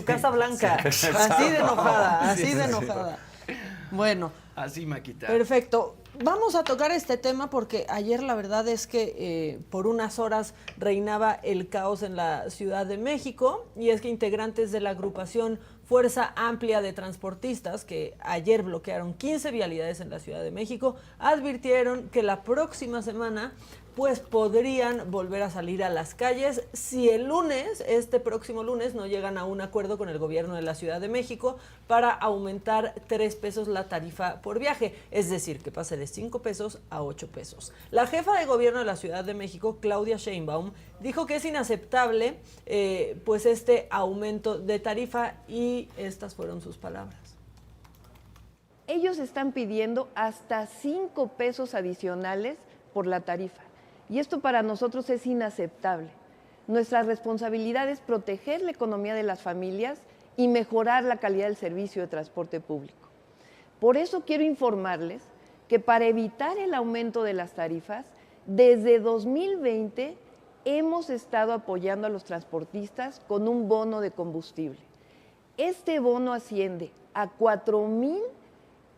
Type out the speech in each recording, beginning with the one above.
Casa Blanca. Así de enojada, así de enojada. Bueno. Así, Maquita. Perfecto. Vamos a tocar este tema porque ayer la verdad es que por unas horas reinaba el caos en la Ciudad de México, y es que integrantes de la agrupación Fuerza Amplia de Transportistas, que ayer bloquearon 15 vialidades en la Ciudad de México, advirtieron que la próxima semana pues podrían volver a salir a las calles si el lunes, este próximo lunes, no llegan a un acuerdo con el gobierno de la Ciudad de México para aumentar 3 pesos la tarifa por viaje, es decir, que pase de 5 pesos a 8 pesos. La jefa de gobierno de la Ciudad de México, Claudia Sheinbaum, dijo que es inaceptable pues este aumento de tarifa, y estas fueron sus palabras. Ellos están pidiendo hasta 5 pesos adicionales por la tarifa. Y esto para nosotros es inaceptable. Nuestra responsabilidad es proteger la economía de las familias y mejorar la calidad del servicio de transporte público. Por eso quiero informarles que para evitar el aumento de las tarifas, desde 2020 hemos estado apoyando a los transportistas con un bono de combustible. Este bono asciende a 4,000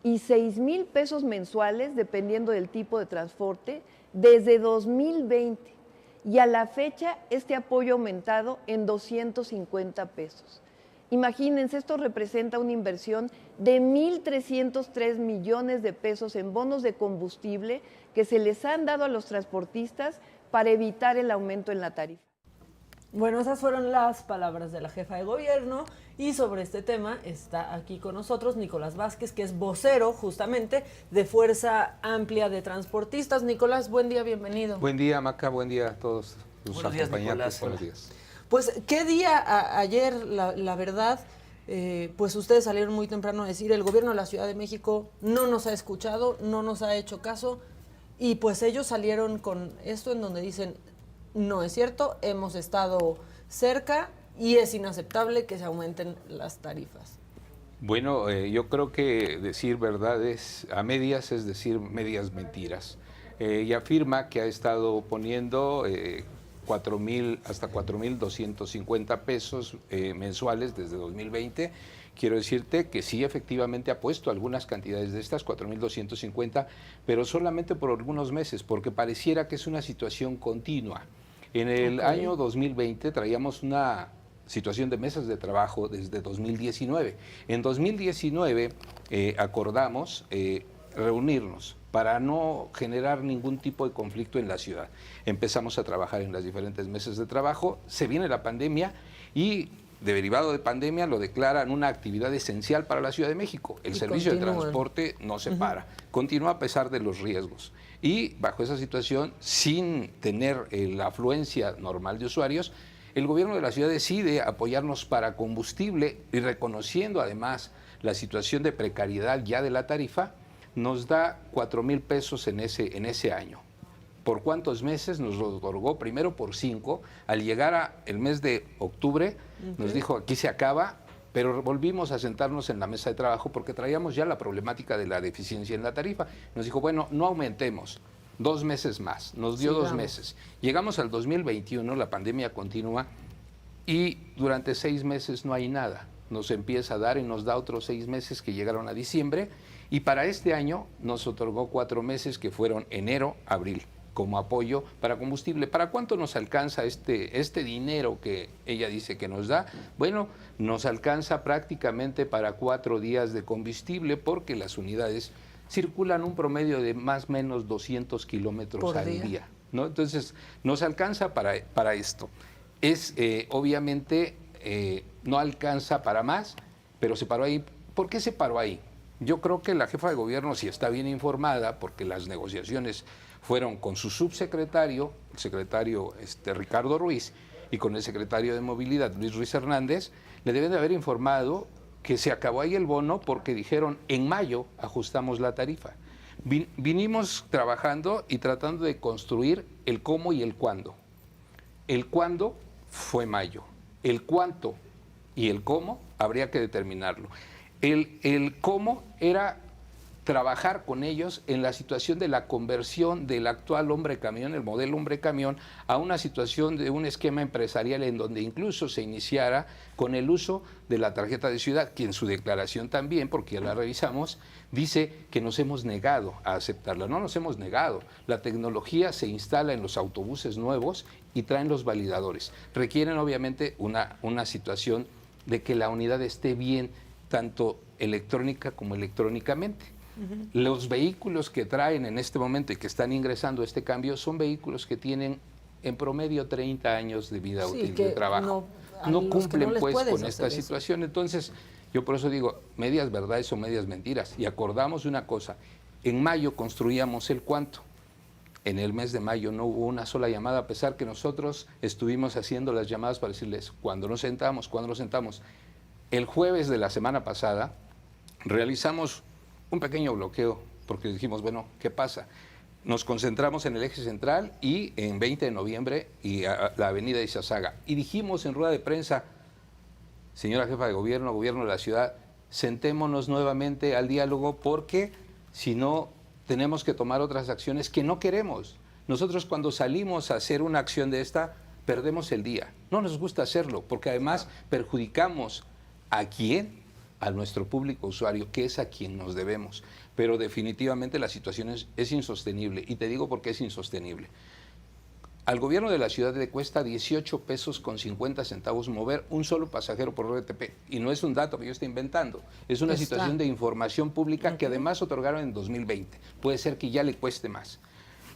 y 6,000 pesos mensuales, dependiendo del tipo de transporte, desde 2020, y a la fecha este apoyo ha aumentado en 250 pesos. Imagínense, esto representa una inversión de 1,303 millones de pesos en bonos de combustible que se les han dado a los transportistas para evitar el aumento en la tarifa. Bueno, esas fueron las palabras de la jefa de gobierno, y sobre este tema está aquí con nosotros Nicolás Vázquez, que es vocero justamente de Fuerza Amplia de Transportistas. Nicolás, buen día, bienvenido. Buen día, Maca, buen día a todos sus Buenos días, acompañantes. Nicolás. Buenos días. Pues, ¿qué día ayer, la verdad? Pues ustedes salieron muy temprano a decir, el gobierno de la Ciudad de México no nos ha escuchado, no nos ha hecho caso, y pues ellos salieron con esto en donde dicen, no es cierto, hemos estado cerca y es inaceptable que se aumenten las tarifas. Bueno, yo creo que decir verdades a medias es decir medias mentiras. Ella afirma que ha estado poniendo 4,000 hasta 4,250 pesos mensuales desde 2020. Quiero decirte que sí, efectivamente ha puesto algunas cantidades de estas, 4,250, pero solamente por algunos meses, porque pareciera que es una situación continua. En el año 2020 traíamos una situación de mesas de trabajo desde 2019. En 2019 acordamos reunirnos para no generar ningún tipo de conflicto en la ciudad. Empezamos a trabajar en las diferentes mesas de trabajo, se viene la pandemia y derivado de pandemia lo declaran una actividad esencial para la Ciudad de México. El servicio de transporte no se para, continúa a pesar de los riesgos. Y bajo esa situación, sin tener la afluencia normal de usuarios, el gobierno de la ciudad decide apoyarnos para combustible, y reconociendo además la situación de precariedad ya de la tarifa, nos da 4,000 pesos en ese año. ¿Por cuántos meses? Nos lo otorgó primero por 5. Al llegar el mes de octubre, nos dijo, aquí se acaba, pero volvimos a sentarnos en la mesa de trabajo porque traíamos ya la problemática de la deficiencia en la tarifa. Nos dijo, bueno, no aumentemos, 2 meses más. Nos dio 2 meses. Llegamos al 2021, la pandemia continúa, y durante 6 meses no hay nada. Nos empieza a dar y nos da otros 6 meses que llegaron a diciembre, y para este año nos otorgó 4 meses que fueron enero, abril, como apoyo para combustible. ¿Para cuánto nos alcanza este dinero que ella dice que nos da? Bueno, nos alcanza prácticamente para 4 días de combustible, porque las unidades circulan un promedio de más o menos 200 kilómetros al día, ¿no? Entonces, nos alcanza para esto. Obviamente, no alcanza para más, pero se paró ahí. ¿Por qué se paró ahí? Yo creo que la jefa de gobierno sí está bien informada, porque las negociaciones fueron con su subsecretario, el secretario Ricardo Ruiz, y con el secretario de Movilidad, Luis Ruiz Hernández. Le deben de haber informado que se acabó ahí el bono, porque dijeron, en mayo ajustamos la tarifa. Vinimos trabajando y tratando de construir el cómo y el cuándo. El cuándo fue mayo, el cuánto y el cómo habría que determinarlo. El cómo era trabajar con ellos en la situación de la conversión del actual hombre camión, el modelo hombre camión, a una situación de un esquema empresarial en donde incluso se iniciara con el uso de la tarjeta de ciudad, que en su declaración también, porque ya la revisamos, dice que nos hemos negado a aceptarla. No nos hemos negado. La tecnología se instala en los autobuses nuevos y traen los validadores. Requieren obviamente una situación de que la unidad esté bien, tanto electrónica como electrónicamente. Los vehículos que traen en este momento y que están ingresando a este cambio son vehículos que tienen en promedio 30 años de vida útil de trabajo. No cumplen pues con esta situación. Entonces, yo por eso digo, medias verdades o medias mentiras. Y acordamos una cosa, en mayo construíamos el cuánto. En el mes de mayo no hubo una sola llamada, a pesar que nosotros estuvimos haciendo las llamadas para decirles cuándo nos sentamos, cuándo nos sentamos. El jueves de la semana pasada realizamos un pequeño bloqueo, porque dijimos, bueno, ¿qué pasa? Nos concentramos en el eje central y en 20 de noviembre y a la avenida Izazaga. Y dijimos en rueda de prensa, señora jefa de gobierno, gobierno de la ciudad, sentémonos nuevamente al diálogo porque si no tenemos que tomar otras acciones que no queremos. Nosotros cuando salimos a hacer una acción de esta, perdemos el día. No nos gusta hacerlo porque además perjudicamos ¿a quién? A nuestro público usuario, que es a quien nos debemos. Pero definitivamente la situación es insostenible. Y te digo por qué es insostenible. Al gobierno de la ciudad le cuesta 18 pesos con 50 centavos mover un solo pasajero por RTP. Y no es un dato que yo esté inventando. Es una situación de información pública que además otorgaron en 2020. Puede ser que ya le cueste más.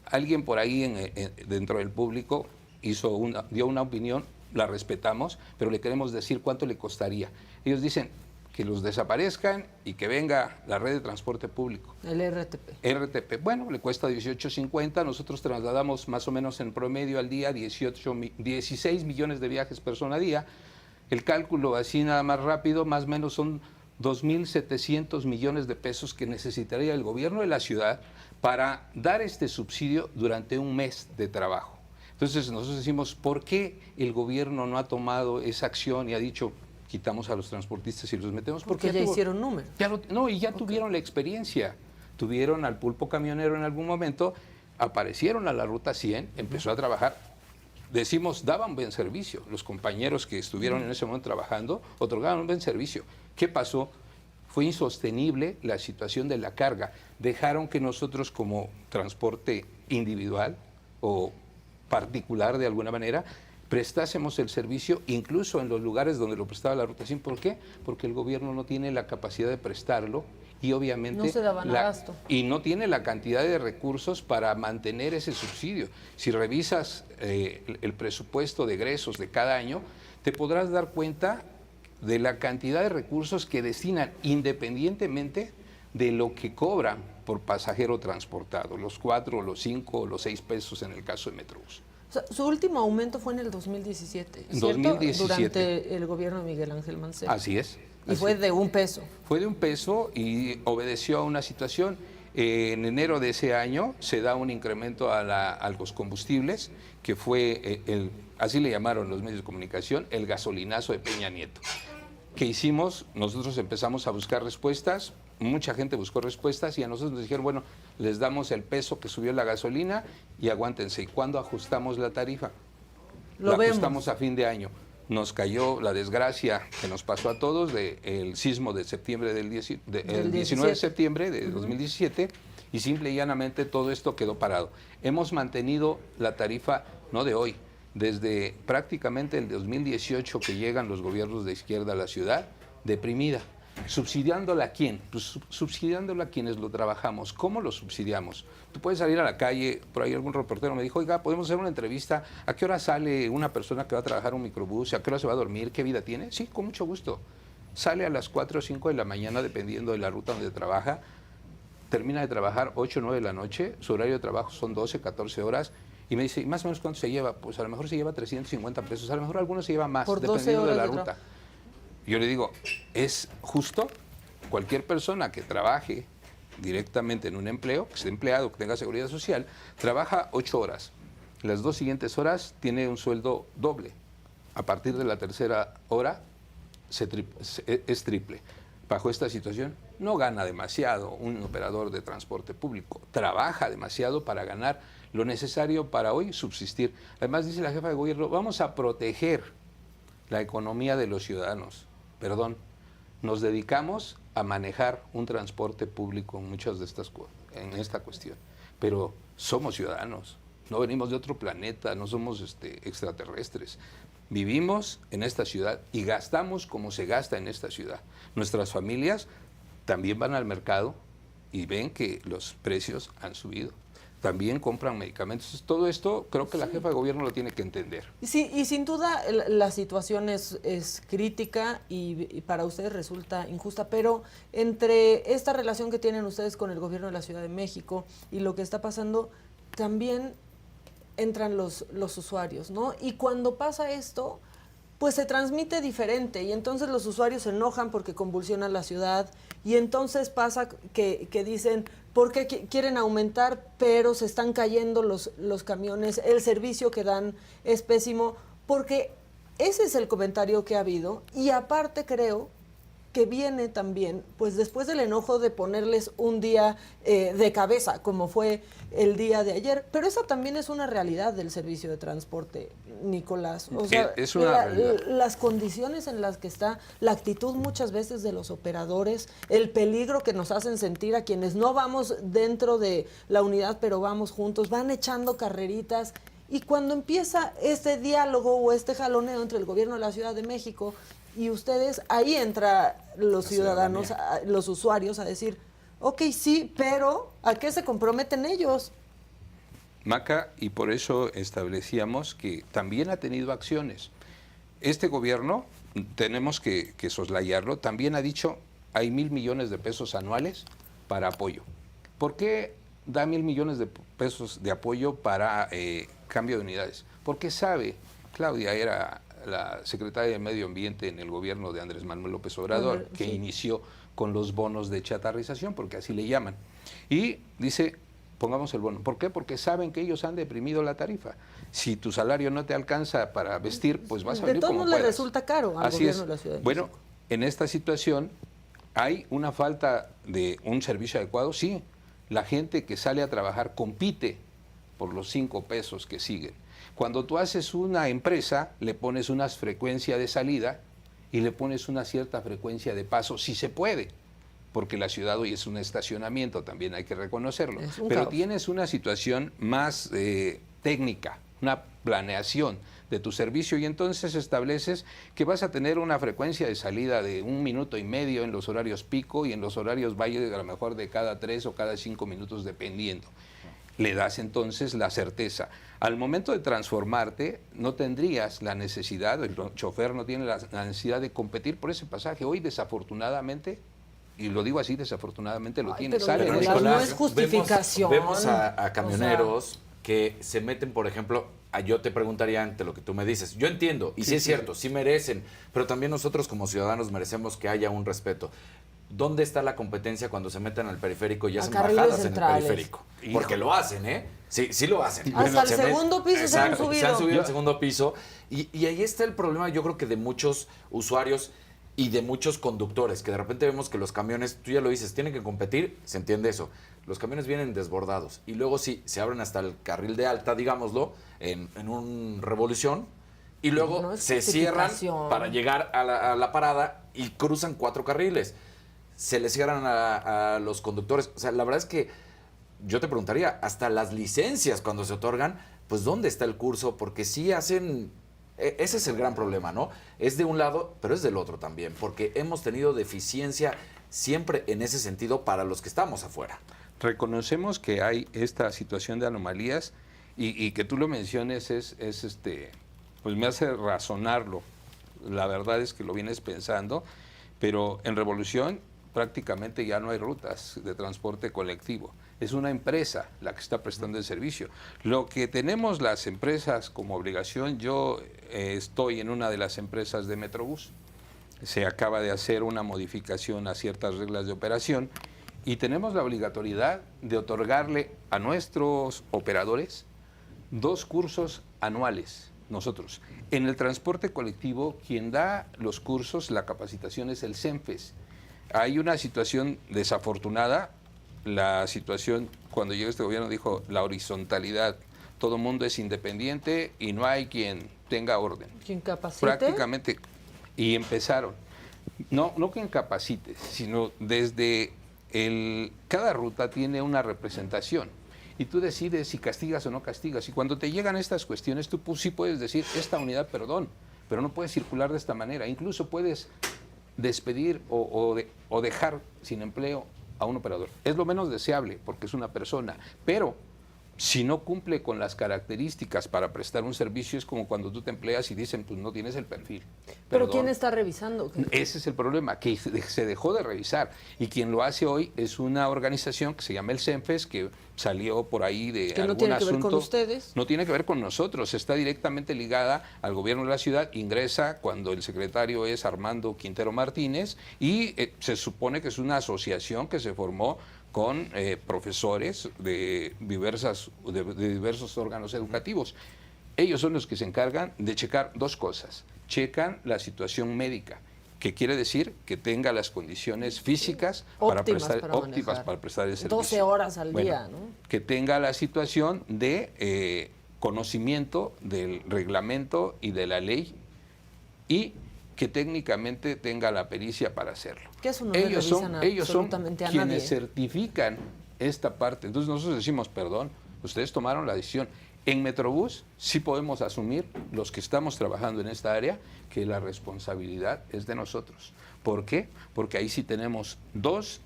Alguien por ahí dentro del público dio una opinión, la respetamos, pero le queremos decir cuánto le costaría. Ellos dicen que los desaparezcan y que venga la red de transporte público. El RTP. RTP, bueno, le cuesta 18.50, nosotros trasladamos más o menos en promedio al día 16 millones de viajes persona a día. El cálculo así nada más rápido, más o menos son 2.700 millones de pesos que necesitaría el gobierno de la ciudad para dar este subsidio durante un mes de trabajo. Entonces nosotros decimos, ¿por qué el gobierno no ha tomado esa acción y ha dicho, quitamos a los transportistas y los metemos? Porque ya hicieron números. Ya tuvieron la experiencia. Tuvieron al pulpo camionero en algún momento, aparecieron a la Ruta 100, empezó a trabajar. Decimos, daban buen servicio. Los compañeros que estuvieron en ese momento trabajando otorgaban un buen servicio. ¿Qué pasó? Fue insostenible la situación de la carga. Dejaron que nosotros como transporte individual o particular de alguna manera prestásemos el servicio incluso en los lugares donde lo prestaba la Ruta 100. ¿Por qué? Porque el gobierno no tiene la capacidad de prestarlo y obviamente no se daban abasto. Y no tiene la cantidad de recursos para mantener ese subsidio. Si revisas el presupuesto de egresos de cada año, te podrás dar cuenta de la cantidad de recursos que destinan independientemente de lo que cobran por pasajero transportado, los 4, los 5, los 6 pesos en el caso de Metrobús. O sea, su último aumento fue en el 2017, ¿cierto? 2017. Durante el gobierno de Miguel Ángel Mancera. Así es. Y fue de $1. Fue de $1 y obedeció a una situación. En enero de ese año se da un incremento a los combustibles, que fue, así le llamaron los medios de comunicación, el gasolinazo de Peña Nieto. ¿Qué hicimos? Nosotros empezamos a buscar respuestas, mucha gente buscó respuestas y a nosotros nos dijeron, bueno, les damos el peso que subió la gasolina y aguántense. ¿Y cuándo ajustamos la tarifa? La ajustamos a fin de año. Nos cayó la desgracia que nos pasó a todos del sismo de septiembre del 19 de septiembre de 2017 y simple y llanamente todo esto quedó parado. Hemos mantenido la tarifa, no de hoy, desde prácticamente el 2018 que llegan los gobiernos de izquierda a la ciudad, deprimida. ¿Subsidiándola a quién? Pues subsidiándola a quienes lo trabajamos. ¿Cómo lo subsidiamos? Tú puedes salir a la calle, por ahí algún reportero me dijo, oiga, podemos hacer una entrevista, ¿a qué hora sale una persona que va a trabajar un microbús? ¿A qué hora se va a dormir? ¿Qué vida tiene? Sí, con mucho gusto. Sale a las 4 o 5 de la mañana, dependiendo de la ruta donde trabaja, termina de trabajar 8 o 9 de la noche, su horario de trabajo son 12, 14 horas, y me dice, ¿y más o menos cuánto se lleva? Pues a lo mejor se lleva 350 pesos, a lo mejor algunos se lleva más, dependiendo de la ruta. Yo le digo, ¿es justo? Cualquier persona que trabaje directamente en un empleo, que sea empleado, que tenga seguridad social, trabaja 8 horas. Las 2 siguientes horas tiene un sueldo doble. A partir de la tercera hora es triple. bajo esta situación, no gana demasiado un operador de transporte público, trabaja demasiado para ganar lo necesario para hoy subsistir. Además, dice la jefa de gobierno, vamos a proteger la economía de los ciudadanos. Perdón, nos dedicamos a manejar un transporte público en muchas de estas en esta cuestión, pero somos ciudadanos, no venimos de otro planeta, no somos extraterrestres. Vivimos en esta ciudad y gastamos como se gasta en esta ciudad. Nuestras familias también van al mercado y ven que los precios han subido. También compran medicamentos. Todo esto creo que la jefa de gobierno lo tiene que entender. Sí, y sin duda la situación es crítica y para ustedes resulta injusta, pero entre esta relación que tienen ustedes con el gobierno de la Ciudad de México y lo que está pasando, también entran los usuarios, ¿no? Y cuando pasa esto, pues se transmite diferente y entonces los usuarios se enojan porque convulsionan la ciudad y entonces pasa que dicen, ¿por qué quieren aumentar? Pero se están cayendo los camiones, el servicio que dan es pésimo, porque ese es el comentario que ha habido y aparte creo que viene también, pues después del enojo de ponerles un día de cabeza, como fue el día de ayer, pero esa también es una realidad del servicio de transporte, Nicolás. O sea, es una realidad. Las condiciones en las que está, la actitud muchas veces de los operadores, el peligro que nos hacen sentir a quienes no vamos dentro de la unidad, pero vamos juntos, van echando carreritas. Y cuando empieza este diálogo o este jaloneo entre el gobierno de la Ciudad de México y ustedes, ahí entra los ciudadanos, los usuarios a decir, ok, sí, pero ¿a qué se comprometen ellos? Maca, y por eso establecíamos que también ha tenido acciones. Este gobierno, tenemos que soslayarlo, también ha dicho, hay 1,000 millones de pesos anuales para apoyo. ¿Por qué da 1,000 millones de pesos de apoyo para cambio de unidades? Porque sabe, Claudia era la secretaria de Medio Ambiente en el gobierno de Andrés Manuel López Obrador, que inició con los bonos de chatarrización, porque así le llaman. Y dice, pongamos el bono. ¿Por qué? Porque saben que ellos han deprimido la tarifa. Si tu salario no te alcanza para vestir, pues vas a vivir como puedas. De todos le resulta caro al Así gobierno es. de la Ciudad de Bueno, México. en esta situación hay una falta de un servicio adecuado. Sí, la gente que sale a trabajar compite por los 5 pesos que siguen. Cuando tú haces una empresa, le pones una frecuencia de salida y le pones una cierta frecuencia de paso, si se puede, porque la ciudad hoy es un estacionamiento, también hay que reconocerlo. Pero caos. tienes una situación más técnica, una planeación de tu servicio y entonces estableces que vas a tener una frecuencia de salida de 1,5 minutos en los horarios pico y en los horarios valle a lo mejor de cada 3 o cada 5 minutos dependiendo. Le das entonces la certeza. Al momento de transformarte, no tendrías la necesidad, el chofer no tiene la necesidad de competir por ese pasaje. Hoy, desafortunadamente, y lo digo así, desafortunadamente lo tiene. Pero Sale en Nicolás, ese- no es justificación. Vemos a camioneros que se meten, por ejemplo, yo te preguntaría ante lo que tú me dices. Yo entiendo, y sí es cierto, sí merecen, pero también nosotros como ciudadanos merecemos que haya un respeto. ¿Dónde está la competencia cuando se meten al periférico y hacen carriles bajadas centrales. en el periférico? Porque lo hacen, ¿eh? Sí, sí lo hacen. Hasta el Se met- segundo piso se han Exacto, subido. Se han subido al segundo piso. Y ahí está el problema, yo creo que de muchos usuarios y de muchos conductores, que de repente vemos que los camiones, tú ya lo dices, tienen que competir, se entiende eso. Los camiones vienen desbordados y luego sí, se abren hasta el carril de alta, digámoslo, en un revolución, y luego No es se cierran justificación. para llegar a la parada y cruzan 4 carriles. Se les cierran a los conductores. O sea, la verdad es que yo te preguntaría, hasta las licencias cuando se otorgan, pues ¿dónde está el curso? Porque sí hacen... Ese es el gran problema, ¿no? Es de un lado, pero es del otro también, porque hemos tenido deficiencia siempre en ese sentido para los que estamos afuera. Reconocemos que hay esta situación de anomalías y que tú lo menciones pues me hace razonarlo. La verdad es que lo vienes pensando, pero en Revolución prácticamente ya no hay rutas de transporte colectivo. Es una empresa la que está prestando el servicio. Lo que tenemos las empresas como obligación, yo estoy en una de las empresas de Metrobús. Se acaba de hacer una modificación a ciertas reglas de operación y tenemos la obligatoriedad de otorgarle a nuestros operadores 2 cursos anuales. Nosotros, en el transporte colectivo, quien da los cursos, la capacitación es el CENFES. hay una situación desafortunada. La situación, cuando llegó este gobierno, dijo la horizontalidad. Todo mundo es independiente y no hay quien tenga orden. ¿Quién capacite? Prácticamente. Y empezaron. No que incapacite, sino desde cada ruta tiene una representación. Y tú decides si castigas o no castigas. Y cuando te llegan estas cuestiones, tú sí puedes decir, esta unidad, perdón, pero no puedes circular de esta manera. Incluso puedes despedir o dejar sin empleo a un operador. Es lo menos deseable porque es una persona, pero si no cumple con las características para prestar un servicio, es como cuando tú te empleas y dicen, pues no tienes el perfil. ¿Pero Perdón. quién está revisando? Ese es el problema, que se dejó de revisar. Y quien lo hace hoy es una organización que se llama el CENFES, que salió por ahí de ¿Que algún no tiene que ver asunto. con ustedes? No tiene que ver con nosotros, está directamente ligada al gobierno de la ciudad, ingresa cuando el secretario es Armando Quintero Martínez y se supone que es una asociación que se formó con profesores de diversos órganos educativos. Ellos son los que se encargan de checar dos cosas. Checan la situación médica, que quiere decir que tenga las condiciones físicas óptimas para prestar el servicio. 12 horas al día, ¿no? Que tenga la situación de conocimiento del reglamento y de la ley y que técnicamente tenga la pericia para hacerlo. Que eso no le revisan absolutamente a nadie. Quienes certifican esta parte. Entonces nosotros decimos, perdón, ustedes tomaron la decisión. En Metrobús sí podemos asumir, los que estamos trabajando en esta área, que la responsabilidad es de nosotros. ¿Por qué? Porque ahí sí tenemos dos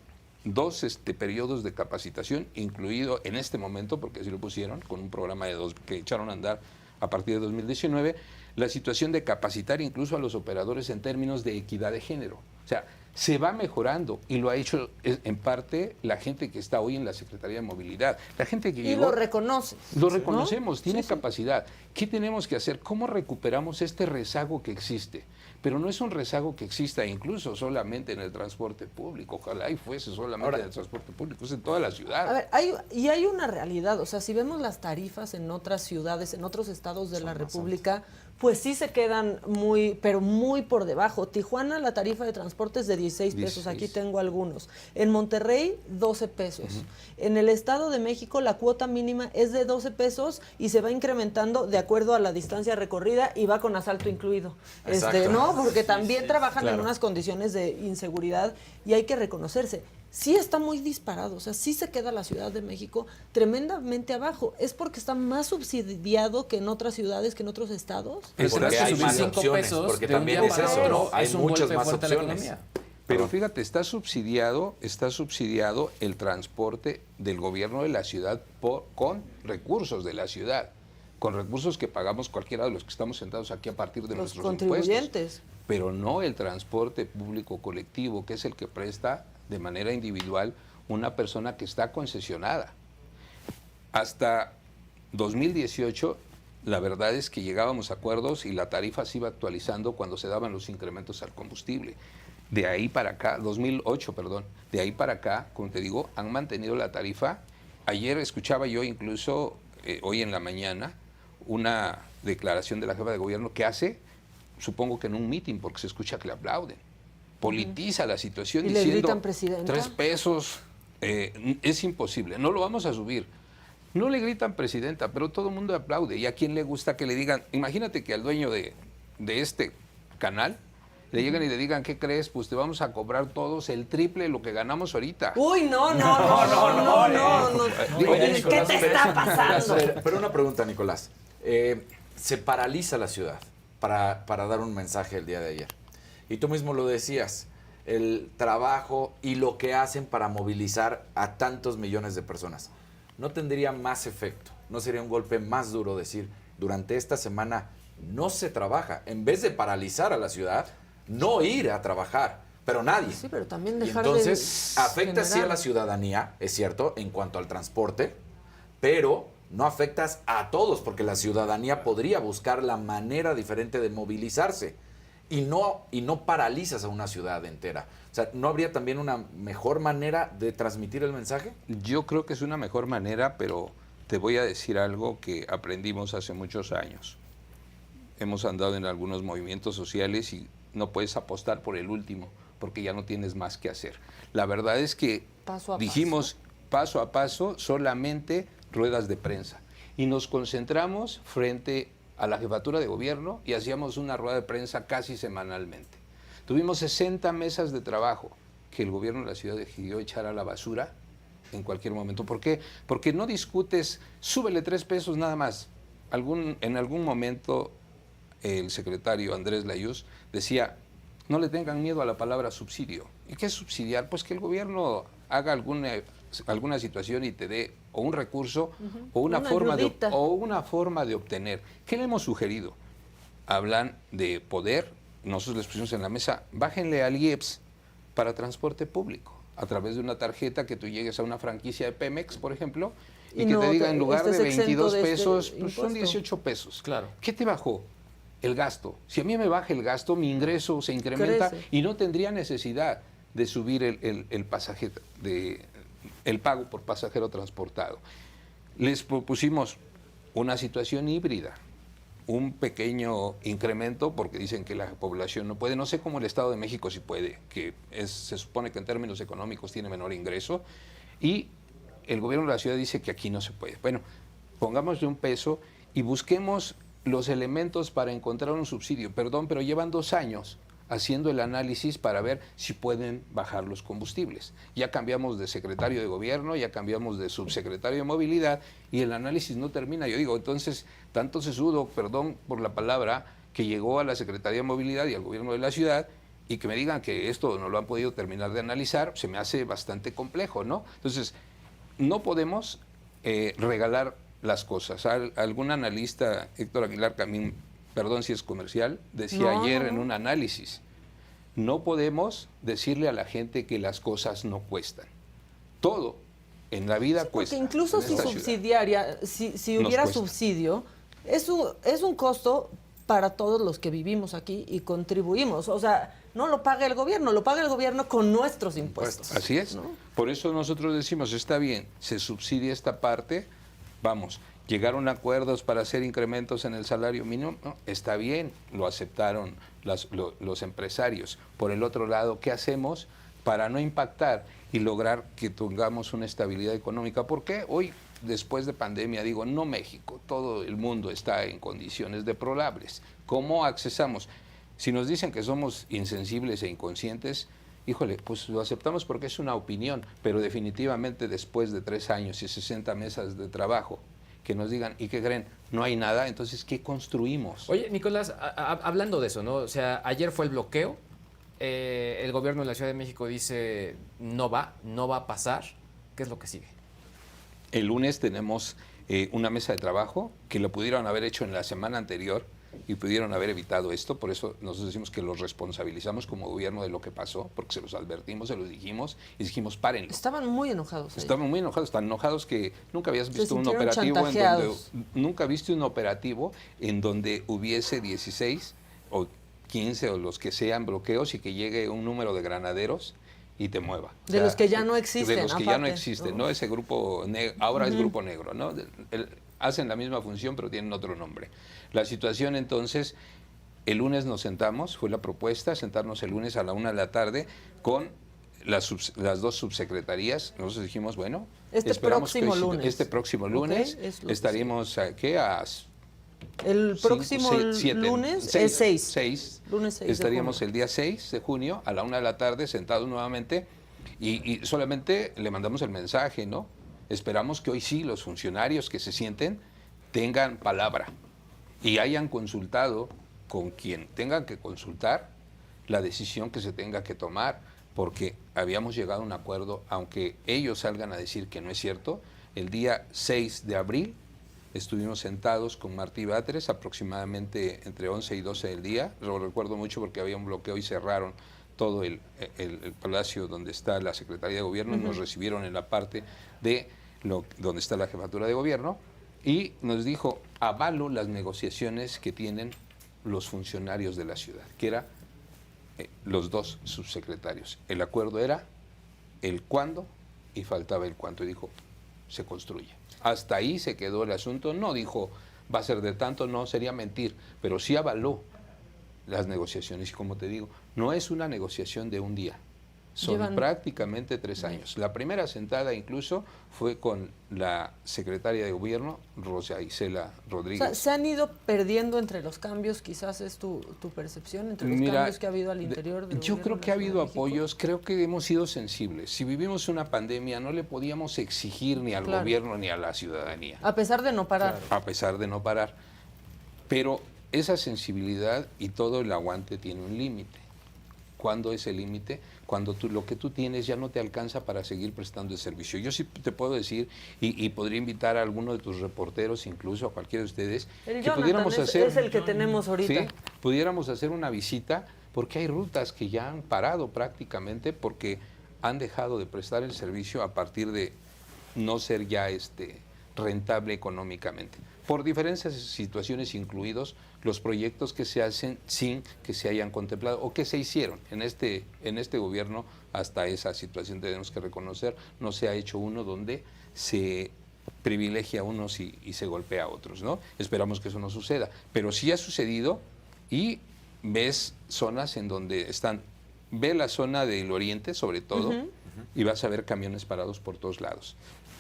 periodos de capacitación, incluido en este momento, porque así lo pusieron, con un programa de 2 que echaron a andar a partir de 2019, la situación de capacitar incluso a los operadores en términos de equidad de género. O sea, se va mejorando y lo ha hecho en parte la gente que está hoy en la Secretaría de Movilidad. La gente que llegó, lo reconoce. Lo reconocemos, ¿no? tiene Sí. capacidad. ¿Qué tenemos que hacer? ¿Cómo recuperamos este rezago que existe? Pero no es un rezago que exista incluso solamente en el transporte público. Ojalá y fuese solamente en el transporte público, es en toda la ciudad. A ver, hay una realidad, o sea, si vemos las tarifas en otras ciudades, en otros estados de la República, pues sí se quedan pero muy por debajo. Tijuana, la tarifa de transporte es de 16 pesos, aquí tengo algunos. En Monterrey, 12 pesos. En el Estado de México, la cuota mínima es de 12 pesos y se va incrementando de acuerdo a la distancia recorrida y va con asalto incluido. ¿No? Porque también trabajan en unas condiciones de inseguridad y hay que reconocerse. Sí está muy disparado, o sea, sí se queda la Ciudad de México tremendamente abajo. ¿Es porque está más subsidiado que en otras ciudades, que en otros estados? Porque hay más opciones, porque también es eso, ¿no? Hay muchas más opciones. Pero fíjate, está subsidiado el transporte del gobierno de la ciudad con recursos de la ciudad, con recursos que pagamos cualquiera de los que estamos sentados aquí a partir de nuestros contribuyentes. Pero no el transporte público colectivo, que es el que presta de manera individual una persona que está concesionada. Hasta 2018, la verdad es que llegábamos a acuerdos y la tarifa se iba actualizando cuando se daban los incrementos al combustible. De ahí para acá, 2008, perdón, de ahí para acá, como te digo, han mantenido la tarifa. Ayer escuchaba yo incluso, hoy en la mañana, una declaración de la jefa de gobierno que hace, supongo que en un mitin, porque se escucha que le aplauden. Politiza la situación y diciendo, le gritan, presidenta, 3 pesos, es imposible, no lo vamos a subir. No le gritan presidenta, pero todo el mundo aplaude. ¿Y a quién le gusta que le digan? Imagínate que al dueño de este canal le llegan y le digan, ¿qué crees? Pues te vamos a cobrar todos el triple de lo que ganamos ahorita. Uy, no. Oye, ¿Qué te está pasando? Pero una pregunta, Nicolás. Se paraliza la ciudad para dar un mensaje el día de ayer. Y tú mismo lo decías, el trabajo y lo que hacen para movilizar a tantos millones de personas. ¿No tendría más efecto? ¿No sería un golpe más duro decir, durante esta semana no se trabaja? En vez de paralizar a la ciudad, no ir a trabajar, pero nadie. Sí, pero también dejar entonces, de afecta sí a generar. la ciudadanía, es cierto, en cuanto al transporte, pero no afectas a todos, porque la ciudadanía podría buscar la manera diferente de movilizarse y no paralizas a una ciudad entera. O sea, ¿no habría también una mejor manera de transmitir el mensaje? Yo creo que es una mejor manera, pero te voy a decir algo que aprendimos hace muchos años. Hemos andado en algunos movimientos sociales y no puedes apostar por el último, porque ya no tienes más que hacer. La verdad es que Paso a dijimos paso a paso, solamente ruedas de prensa. Y nos concentramos frente a la jefatura de gobierno y hacíamos una rueda de prensa casi semanalmente. Tuvimos 60 mesas de trabajo que el gobierno de la ciudad decidió echar a la basura en cualquier momento. ¿Por qué? Porque no discutes, súbele 3 pesos nada más. En algún momento el secretario Andrés Layuz decía, no le tengan miedo a la palabra subsidio. ¿Y qué es subsidiar? Pues que el gobierno haga alguna situación y te dé o un recurso o una forma de obtener. ¿Qué le hemos sugerido? Hablan de poder, nosotros les pusimos en la mesa, bájenle al IEPS para transporte público, a través de una tarjeta que tú llegues a una franquicia de Pemex, por ejemplo, y que te diga en lugar de 22 pesos, pues son 18 pesos. Claro. ¿Qué te bajó? El gasto. Si a mí me baja el gasto, mi ingreso se incrementa y no tendría necesidad de subir el pasaje, el pago por pasajero transportado. Les propusimos una situación híbrida, un pequeño incremento, porque dicen que la población no puede, no sé cómo el Estado de México sí puede, se supone que en términos económicos tiene menor ingreso, y el gobierno de la ciudad dice que aquí no se puede. Bueno, pongámosle un peso y busquemos los elementos para encontrar un subsidio. Perdón, pero llevan 2 años haciendo el análisis para ver si pueden bajar los combustibles. Ya cambiamos de secretario de gobierno, ya cambiamos de subsecretario de movilidad y el análisis no termina. Yo digo, entonces, tanto sesudo, perdón por la palabra, que llegó a la Secretaría de Movilidad y al gobierno de la ciudad y que me digan que esto no lo han podido terminar de analizar, se me hace bastante complejo, ¿no? Entonces, no podemos regalar las cosas. Algún analista, Héctor Aguilar Camín, perdón si es comercial, decía ayer en un análisis, no podemos decirle a la gente que las cosas no cuestan. Todo en la vida cuesta. Porque incluso si subsidiaria, si hubiera subsidio, es un costo para todos los que vivimos aquí y contribuimos. O sea, no lo paga el gobierno con nuestros impuestos. Así es. ¿No? Por eso nosotros decimos, está bien, se subsidia esta parte, vamos, llegaron a acuerdos para hacer incrementos en el salario mínimo, no, está bien, lo aceptaron los empresarios. Por el otro lado, ¿qué hacemos para no impactar y lograr que tengamos una estabilidad económica? Porque hoy, después de pandemia, digo, no México, todo el mundo está en condiciones deplorables. ¿Cómo accesamos? Si nos dicen que somos insensibles e inconscientes, híjole, pues lo aceptamos porque es una opinión, pero definitivamente después de 3 años y 60 mesas de trabajo, que nos digan, ¿y qué creen? No hay nada, entonces, ¿qué construimos? Oye, Nicolás, hablando de eso, ¿no? O sea, ayer fue el bloqueo, el gobierno de la Ciudad de México dice, no va a pasar. ¿Qué es lo que sigue? El lunes tenemos una mesa de trabajo que lo pudieron haber hecho en la semana anterior y pudieron haber evitado esto, por eso nosotros decimos que los responsabilizamos como gobierno de lo que pasó, porque se los advertimos, se los dijimos y dijimos, párenlo. Estaban muy enojados. Estaban muy enojados, tan enojados que nunca habías visto un operativo en donde hubiese 16 o 15 o los que sean bloqueos y que llegue un número de granaderos y te mueva. De los que ya no existen. De los que ya no existen, ¿no? Ese grupo, ahora es Grupo Negro, ¿no? Hacen la misma función pero tienen otro nombre. La situación entonces, el lunes nos sentamos, fue la propuesta, sentarnos el lunes a la 1 de la tarde con las 2 subsecretarías. Nosotros dijimos, bueno, esperamos que este próximo lunes estaríamos aquí el próximo lunes es 6. Lunes 6 estaríamos el día 6 de junio a la 1 de la tarde sentados nuevamente y solamente le mandamos el mensaje, ¿no? Esperamos que hoy sí los funcionarios que se sienten tengan palabra y hayan consultado con quien tengan que consultar la decisión que se tenga que tomar, porque habíamos llegado a un acuerdo, aunque ellos salgan a decir que no es cierto. El día 6 de abril estuvimos sentados con Martí Batres aproximadamente entre 11 y 12 del día, lo recuerdo mucho porque había un bloqueo y cerraron todo el palacio donde está la Secretaría de Gobierno y nos recibieron en la parte de donde está la Jefatura de Gobierno y nos dijo, avalo las negociaciones que tienen los funcionarios de la ciudad, que eran los 2 subsecretarios. El acuerdo era el cuándo y faltaba el cuánto. Y dijo, se construye. Hasta ahí se quedó el asunto. No dijo, va a ser de tanto, no, sería mentir, pero sí avaló las negociaciones. Y como te digo, no es una negociación de un día. Son Llevan- prácticamente 3 años. La primera sentada incluso fue con la secretaria de Gobierno, Rosa Isela O Rodríguez. sea, se han ido perdiendo entre los cambios, quizás es tu percepción, entre los Mira, cambios que ha habido al interior del yo gobierno creo de que ha la Ciudad habido de México. apoyos, creo que hemos sido sensibles. Si vivimos una pandemia, no le podíamos exigir ni al Claro. gobierno ni a la ciudadanía, A pesar de no parar. a pesar de no parar. Pero esa sensibilidad y todo el aguante tiene un límite. ¿Cuándo es el límite? Cuando lo que tú tienes ya no te alcanza para seguir prestando el servicio. Yo sí te puedo decir, y podría invitar a alguno de tus reporteros, incluso a cualquiera de ustedes, El que Jonathan pudiéramos hacer... es el que tenemos ahorita. Sí, pudiéramos hacer una visita, porque hay rutas que ya han parado prácticamente porque han dejado de prestar el servicio a partir de no ser ya rentable económicamente. Por diferentes situaciones, incluidos los proyectos que se hacen sin que se hayan contemplado o que se hicieron en este gobierno. Hasta esa situación tenemos que reconocer, no se ha hecho uno donde se privilegia a unos y se golpea a otros, ¿no? Esperamos que eso no suceda, pero sí ha sucedido. Y ves zonas en donde ve la zona del oriente sobre todo, y vas a ver camiones parados por todos lados.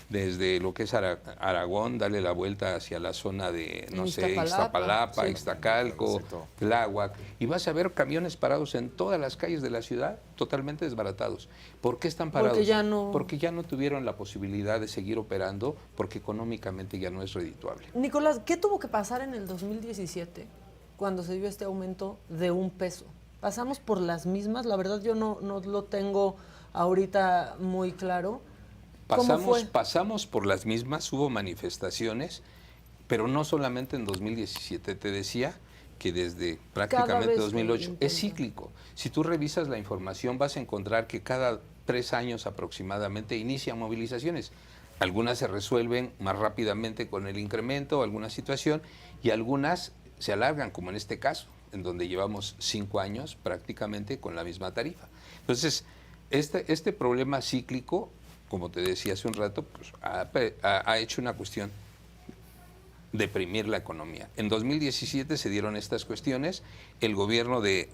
Desde lo que es Aragón, dale la vuelta hacia la zona de, no sé, Iztapalapa, sí. Ixtacalco, Exacto. Tláhuac, y vas a ver camiones parados en todas las calles de la ciudad, totalmente desbaratados. ¿Por qué están parados? Porque ya no tuvieron la posibilidad de seguir operando, porque económicamente ya no es redituable. Nicolás, ¿qué tuvo que pasar en el 2017 cuando se dio este aumento de $1? ¿Pasamos por las mismas? La verdad yo no lo tengo ahorita muy claro. ¿Cómo fue? Pasamos por las mismas, hubo manifestaciones, pero no solamente en 2017. Te decía que desde prácticamente 2008 es cíclico. Si tú revisas la información vas a encontrar que cada 3 años aproximadamente inician movilizaciones. Algunas se resuelven más rápidamente con el incremento, alguna situación, y algunas se alargan, como en este caso, en donde llevamos 5 años prácticamente con la misma tarifa. Entonces, este problema cíclico, como te decía hace un rato, pues, ha hecho una cuestión: deprimir la economía. En 2017 se dieron estas cuestiones, el gobierno de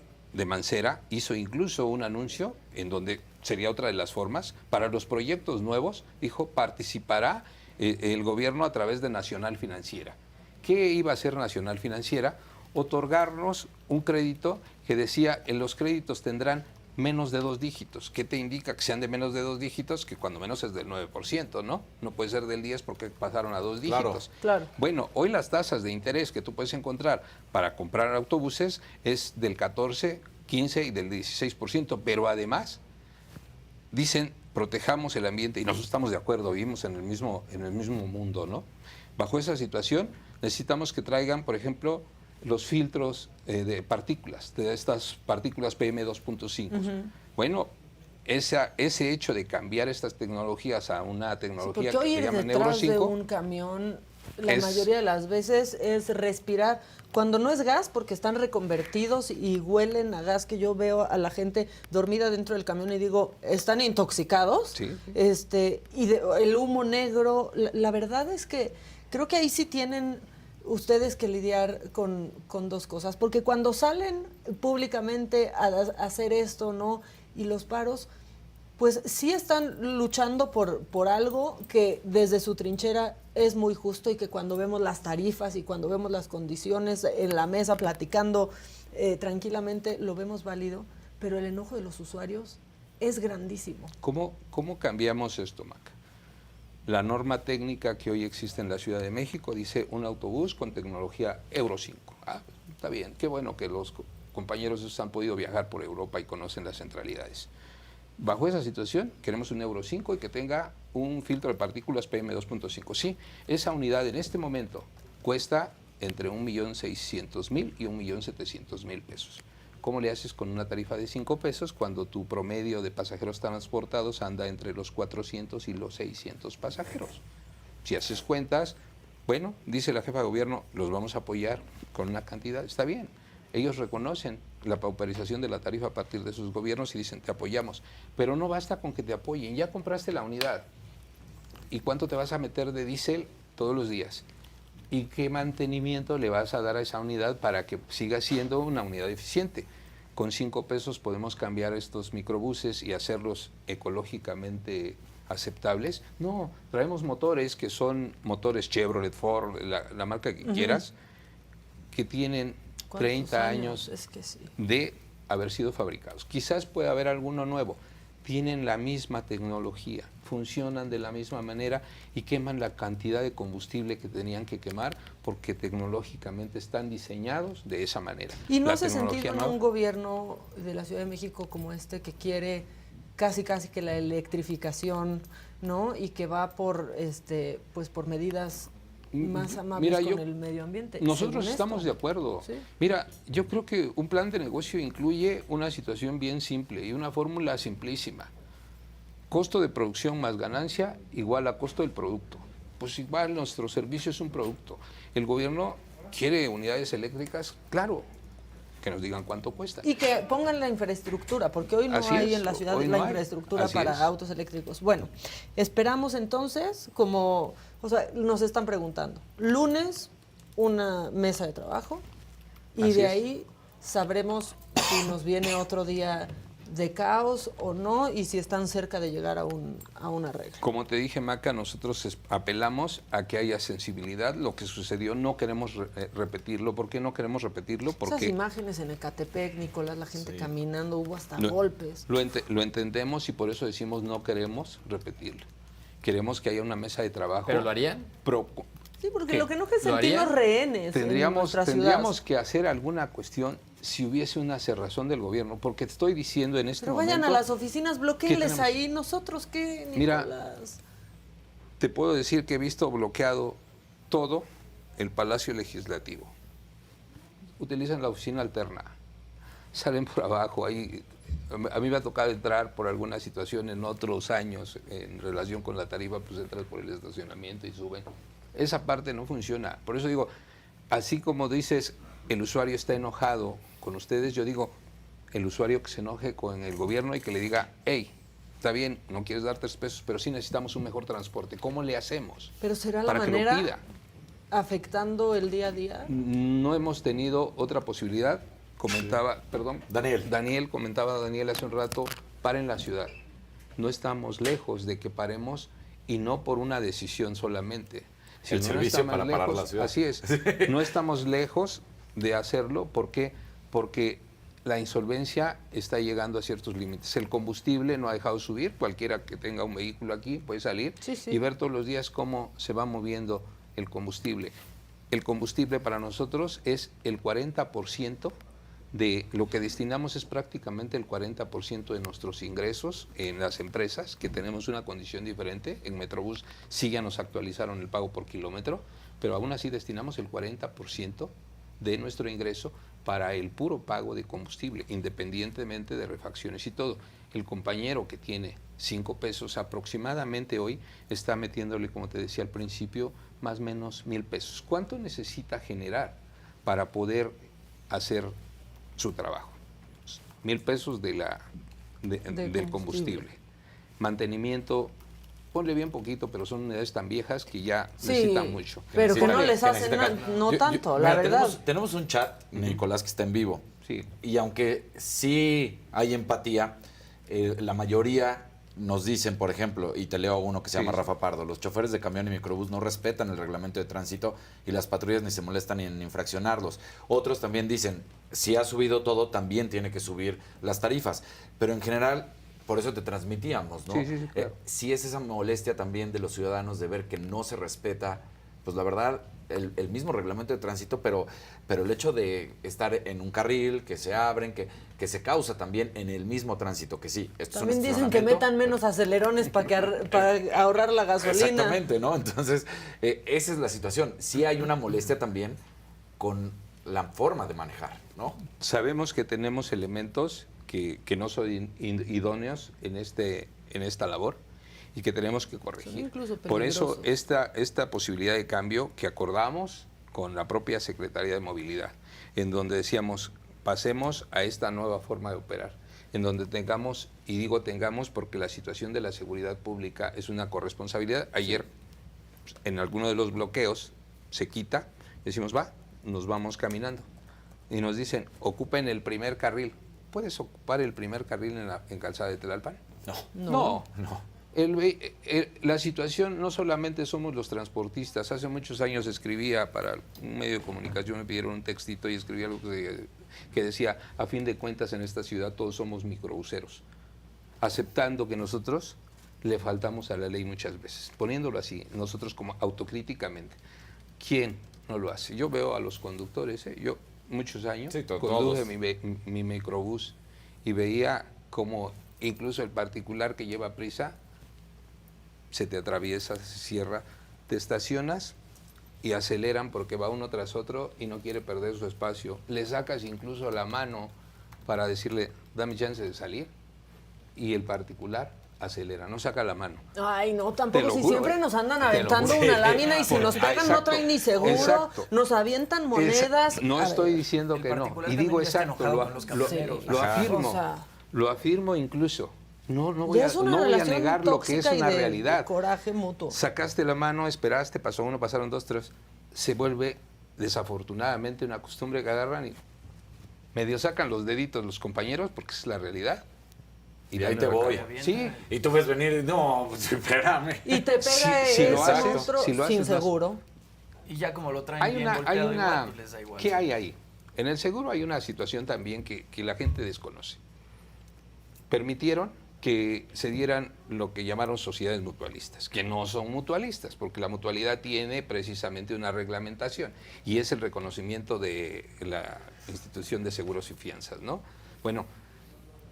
Mancera hizo incluso un anuncio en donde sería otra de las formas, para los proyectos nuevos, dijo, participará el gobierno a través de Nacional Financiera. ¿Qué iba a hacer Nacional Financiera? Otorgarnos un crédito que decía, los créditos tendrán menos de 2 dígitos. ¿Qué te indica que sean de menos de 2 dígitos? Que cuando menos es del 9%, ¿no? No puede ser del 10 porque pasaron a 2 dígitos. Claro. Bueno, hoy las tasas de interés que tú puedes encontrar para comprar autobuses es del 14, 15 y del 16%, pero además dicen, protejamos el ambiente, y nosotros estamos de acuerdo, vivimos en el mismo mundo, ¿no? Bajo esa situación necesitamos que traigan, por ejemplo, los filtros de partículas, de estas partículas PM2.5. Bueno, ese hecho de cambiar estas tecnologías a una tecnología porque hoy que se ir llama Euro detrás de 5, un camión, la mayoría de las veces es respirar. Cuando no es gas, porque están reconvertidos y huelen a gas, que yo veo a la gente dormida dentro del camión y digo, ¿están intoxicados? Sí. El humo negro. La verdad es que creo que ahí sí tienen ustedes que lidiar con 2 cosas, porque cuando salen públicamente a hacer esto, ¿no? Y los paros, pues sí están luchando por algo que desde su trinchera es muy justo, y que cuando vemos las tarifas y cuando vemos las condiciones en la mesa platicando tranquilamente lo vemos válido, pero el enojo de los usuarios es grandísimo. ¿Cómo cambiamos esto, Maca? La norma técnica que hoy existe en la Ciudad de México dice un autobús con tecnología Euro 5. Está bien, qué bueno que los compañeros han podido viajar por Europa y conocen las centralidades. Bajo esa situación, queremos un Euro 5 y que tenga un filtro de partículas PM2.5. Sí, esa unidad en este momento cuesta entre 1.600.000 y 1.700.000 pesos. ¿Cómo le haces con una tarifa de 5 pesos cuando tu promedio de pasajeros transportados anda entre los 400 y los 600 pasajeros? Si haces cuentas, bueno, dice la jefa de gobierno, los vamos a apoyar con una cantidad, está bien. Ellos reconocen la pauperización de la tarifa a partir de sus gobiernos y dicen, te apoyamos. Pero no basta con que te apoyen, ya compraste la unidad. ¿Y cuánto te vas a meter de diésel todos los días? ¿Y qué mantenimiento le vas a dar a esa unidad para que siga siendo una unidad eficiente? Con 5 pesos podemos cambiar estos microbuses y hacerlos ecológicamente aceptables. No, traemos motores que son motores Chevrolet, Ford, la marca que quieras, que tienen 30 años Es que sí. de haber sido fabricados. Quizás pueda haber alguno nuevo. Tienen la misma tecnología, funcionan de la misma manera y queman la cantidad de combustible que tenían que quemar porque tecnológicamente están diseñados de esa manera. ¿Y no La hace tecnología sentido en nueva- un gobierno de la Ciudad de México como este que quiere casi que la electrificación, ¿no? Y que va por pues por medidas más amables Mira, con el medio ambiente. Nosotros según estamos esto. de acuerdo. Sí. Mira, yo creo que un plan de negocio incluye una situación bien simple y una fórmula simplísima. Costo de producción más ganancia igual a costo del producto. Pues igual nuestro servicio es un producto. El gobierno quiere unidades eléctricas, claro, que nos digan cuánto cuesta. Y que pongan la infraestructura, porque hoy no Así hay es, en la ciudad hoy la no hay. infraestructura Así para es. autos eléctricos. Bueno, esperamos entonces, como, o sea, nos están preguntando, lunes una mesa de trabajo y Así de es. ahí sabremos si nos viene otro día de caos o no y si están cerca de llegar a un arreglo. Como te dije, Maca, nosotros apelamos a que haya sensibilidad. Lo que sucedió no queremos repetirlo. ¿Por qué no queremos repetirlo? Esas Porque imágenes en Ecatepec, Nicolás, la gente caminando, hubo hasta Lo- golpes. lo entendemos y por eso decimos no queremos repetirlo. Queremos que haya una mesa de trabajo. ¿Pero lo harían? Sí, porque ¿Qué? lo que no es ¿Lo sentirnos harían? rehenes en Tendríamos nuestra ciudad. que hacer alguna cuestión si hubiese una cerrazón del gobierno, porque te estoy diciendo en este Pero momento... vayan a las oficinas, bloqueenles tenemos? ahí. ¿Nosotros qué, Mira, Nicolás? Te puedo decir que he visto bloqueado todo el Palacio Legislativo. Utilizan la oficina alterna, salen por abajo. Ahí, a mí me ha tocado entrar por alguna situación en otros años en relación con la tarifa, pues entras por el estacionamiento y suben. Esa parte no funciona. Por eso digo, así como dices, el usuario está enojado con ustedes, yo digo, el usuario que se enoje con el gobierno y que le diga, hey, está bien, no quieres dar 3 pesos, pero sí necesitamos un mejor transporte. ¿Cómo le hacemos? Pero será la Para que lo manera pida. afectando el día a día. No hemos tenido otra posibilidad. Comentaba, perdón, Daniel. Daniel hace un rato, paren la ciudad. No estamos lejos de que paremos y no por una decisión solamente. El no servicio estamos para parar la ciudad. Así es. No estamos lejos de hacerlo. ¿Por qué? Porque la insolvencia está llegando a ciertos límites. El combustible no ha dejado subir. Cualquiera que tenga un vehículo aquí puede salir Sí, sí. y ver todos los días cómo se va moviendo el combustible. El combustible para nosotros es el 40% de lo que destinamos, es prácticamente el 40% de nuestros ingresos en las empresas, que tenemos una condición diferente. En Metrobús sí ya nos actualizaron el pago por kilómetro, pero aún así destinamos el 40% de nuestro ingreso para el puro pago de combustible, independientemente de refacciones y todo. El compañero que tiene 5 pesos aproximadamente hoy está metiéndole, como te decía al principio, más o menos 1,000 pesos. ¿Cuánto necesita generar para poder hacer su trabajo? 1,000 pesos del combustible. combustible. Mantenimiento, ponle bien poquito, pero son unidades tan viejas que ya Sí, necesitan mucho. pero que necesitan- no les que hacen necesitan- no Yo- tanto, mira, la verdad. tenemos un chat, Nicolás, que está en vivo. Sí. Y aunque sí hay empatía, la mayoría nos dicen, por ejemplo, y te leo uno que se Sí, llama sí. Rafa Pardo, los choferes de camión y microbús no respetan el reglamento de tránsito y las patrullas ni se molestan en infraccionarlos. Otros también dicen, si ha subido todo, también tiene que subir las tarifas. Pero en general, por eso te transmitíamos, ¿no? Sí, sí, sí, claro. Sí es esa molestia también de los ciudadanos de ver que no se respeta, pues la verdad, el mismo reglamento de tránsito, pero el hecho de estar en un carril, que se abren, que se causa también en el mismo tránsito, que sí, esto es un También dicen que estacionamiento. metan menos acelerones para ahorrar la gasolina. Exactamente, ¿no? Entonces, esa es la situación. Sí hay una molestia también con la forma de manejar, ¿no? Sabemos que tenemos elementos que no son idóneos en esta labor y que tenemos que corregir. incluso Por eso peligrosos. esta posibilidad de cambio que acordamos con la propia Secretaría de Movilidad, en donde decíamos, pasemos a esta nueva forma de operar, en donde tengamos, y digo tengamos porque la situación de la seguridad pública es una corresponsabilidad. Ayer, en alguno de los bloqueos, se quita, decimos, va, nos vamos caminando. Y nos dicen, ocupen el primer carril. ¿Puedes ocupar el primer carril en Calzada de Tlalpan? No. La situación, no solamente somos los transportistas. Hace muchos años escribía para un medio de comunicación, me pidieron un textito y escribí algo que decía, a fin de cuentas en esta ciudad todos somos microbuseros, aceptando que nosotros le faltamos a la ley muchas veces, poniéndolo así, nosotros como autocríticamente. ¿Quién no lo hace? Yo veo a los conductores, yo muchos años conduje mi microbús y veía como incluso el particular que lleva prisa se te atraviesa, se cierra, te estacionas y aceleran porque va uno tras otro y no quiere perder su espacio. Le sacas incluso la mano para decirle, dame chance de salir, y el particular acelera, no saca la mano. Ay, no, tampoco, si juro, siempre nos andan aventando una lámina y si nos pegan no traen ni seguro, exacto. Nos avientan monedas. No estoy diciendo que no, y digo exacto, lo afirmo incluso. No voy a negar lo que es una realidad. De coraje mutuo. Sacaste la mano, esperaste, pasó uno, pasaron dos, tres. Se vuelve desafortunadamente una costumbre que agarran y medio sacan los deditos los compañeros, porque es la realidad. Y ahí te voy. Sí. Y tú ves venir y no, pues, espérame. Y te pega otro sin seguro. Y ya como lo traen bien golpeado igual, pues les da igual. ¿Qué hay ahí? En el seguro hay una situación también que la gente desconoce. Permitieron que se dieran lo que llamaron sociedades mutualistas, que no son mutualistas, porque la mutualidad tiene precisamente una reglamentación y es el reconocimiento de la institución de seguros y fianzas, ¿no? Bueno,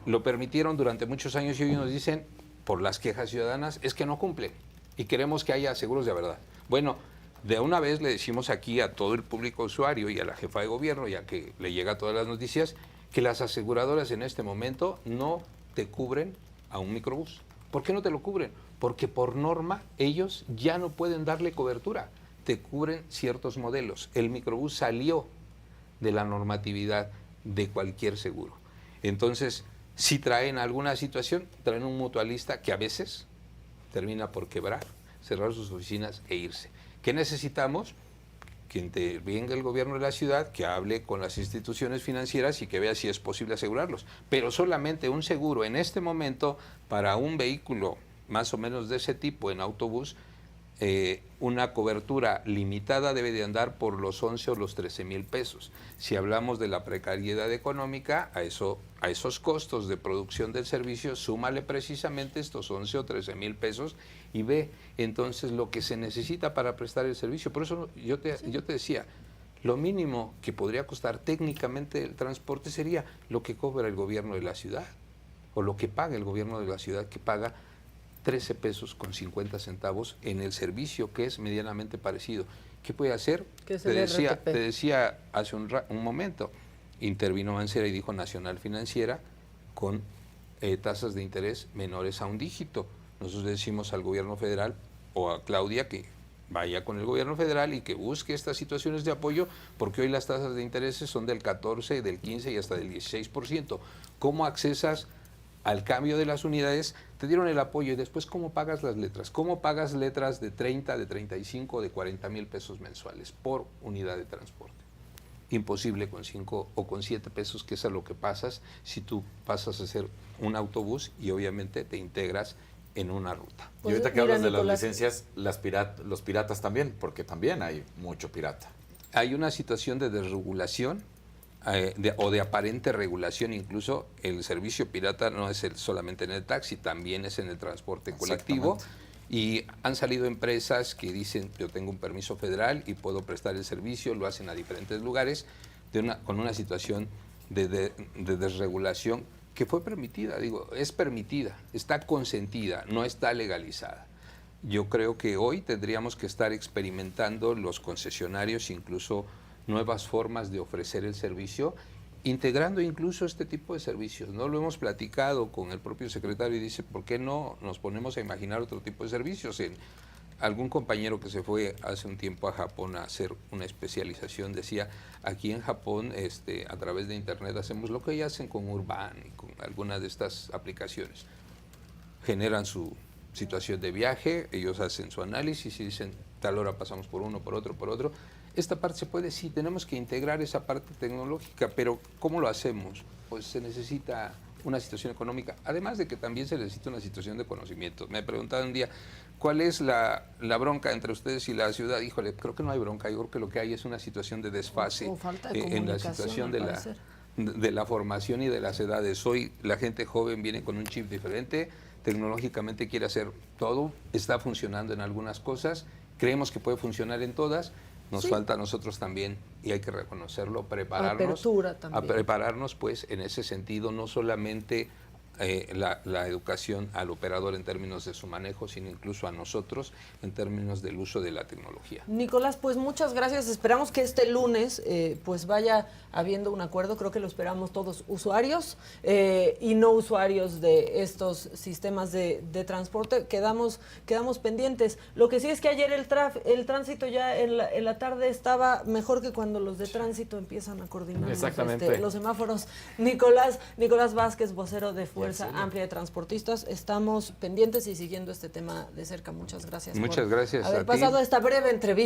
lo permitieron durante muchos años y hoy nos dicen, por las quejas ciudadanas, es que no cumplen y queremos que haya seguros de verdad. Bueno, de una vez le decimos aquí a todo el público usuario y a la jefa de gobierno, ya que le llega todas las noticias, que las aseguradoras en este momento no te cubren a un microbús. ¿Por qué no te lo cubren? Porque por norma ellos ya no pueden darle cobertura. Te cubren ciertos modelos. El microbús salió de la normatividad de cualquier seguro. Entonces, si traen alguna situación, traen un mutualista que a veces termina por quebrar, cerrar sus oficinas e irse. ¿Qué necesitamos? Que intervenga el gobierno de la ciudad, que hable con las instituciones financieras y que vea si es posible asegurarlos. Pero solamente un seguro en este momento para un vehículo más o menos de ese tipo en autobús, una cobertura limitada debe de andar por los 11 o los 13 mil pesos. Si hablamos de la precariedad económica, a esos costos de producción del servicio, súmale precisamente estos 11 o 13 mil pesos y ve entonces lo que se necesita para prestar el servicio. Por eso yo te decía, lo mínimo que podría costar técnicamente el transporte sería lo que cobra el gobierno de la ciudad o lo que paga el gobierno de la ciudad, que paga 13 pesos con 50 centavos en el servicio que es medianamente parecido. ¿Qué puede hacer? Te decía hace un momento, intervino Mancera y dijo Nacional Financiera con tasas de interés menores a un dígito. Nosotros decimos al gobierno federal o a Claudia que vaya con el gobierno federal y que busque estas situaciones de apoyo, porque hoy las tasas de intereses son del 14, del 15 y hasta del 16%. ¿Cómo accesas al cambio de las unidades? Te dieron el apoyo y después ¿cómo pagas las letras? ¿Cómo pagas letras de 30, de 35, de 40 mil pesos mensuales por unidad de transporte? Imposible con 5 o con 7 pesos, que es a lo que pasas si tú pasas a ser un autobús y obviamente te integras en una ruta. Y ahorita que hablas de las licencias, los piratas también, porque también hay mucho pirata. Hay una situación de desregulación o de aparente regulación. Incluso el servicio pirata no es solamente en el taxi, también es en el transporte colectivo. Y han salido empresas que dicen, yo tengo un permiso federal y puedo prestar el servicio, lo hacen a diferentes lugares, con una situación de desregulación que fue permitida, es permitida, está consentida, no está legalizada. Yo creo que hoy tendríamos que estar experimentando los concesionarios incluso nuevas formas de ofrecer el servicio, integrando incluso este tipo de servicios. No lo hemos platicado con el propio secretario y dice, ¿por qué no nos ponemos a imaginar otro tipo de servicios? Algún compañero que se fue hace un tiempo a Japón a hacer una especialización decía, aquí en Japón a través de internet hacemos lo que ellos hacen con Urban y con algunas de estas aplicaciones. Generan su situación de viaje, ellos hacen su análisis y dicen, tal hora pasamos por uno, por otro. Esta parte se puede, sí, tenemos que integrar esa parte tecnológica, pero ¿cómo lo hacemos? Pues se necesita una situación económica, además de que también se necesita una situación de conocimiento. Me preguntaban un día, ¿cuál es la bronca entre ustedes y la ciudad? Híjole, creo que no hay bronca, yo creo que lo que hay es una situación de desfase O falta de en la situación de la formación y de las edades. Hoy la gente joven viene con un chip diferente, tecnológicamente quiere hacer todo, está funcionando en algunas cosas, creemos que puede funcionar en todas. Nos falta a nosotros también, y hay que reconocerlo, prepararnos pues en ese sentido, no solamente la educación al operador en términos de su manejo, sino incluso a nosotros en términos del uso de la tecnología. Nicolás, pues muchas gracias. Esperamos que este lunes pues vaya habiendo un acuerdo. Creo que lo esperamos todos, usuarios y no usuarios de estos sistemas de transporte. Quedamos pendientes. Lo que sí es que ayer el tránsito ya en la tarde estaba mejor que cuando los de tránsito empiezan a coordinar los semáforos. Nicolás Vázquez, vocero de Fuerza Amplia de Transportistas. Estamos pendientes y siguiendo este tema de cerca. Muchas gracias. Muchas gracias por haber a ti. pasado esta breve entrevista.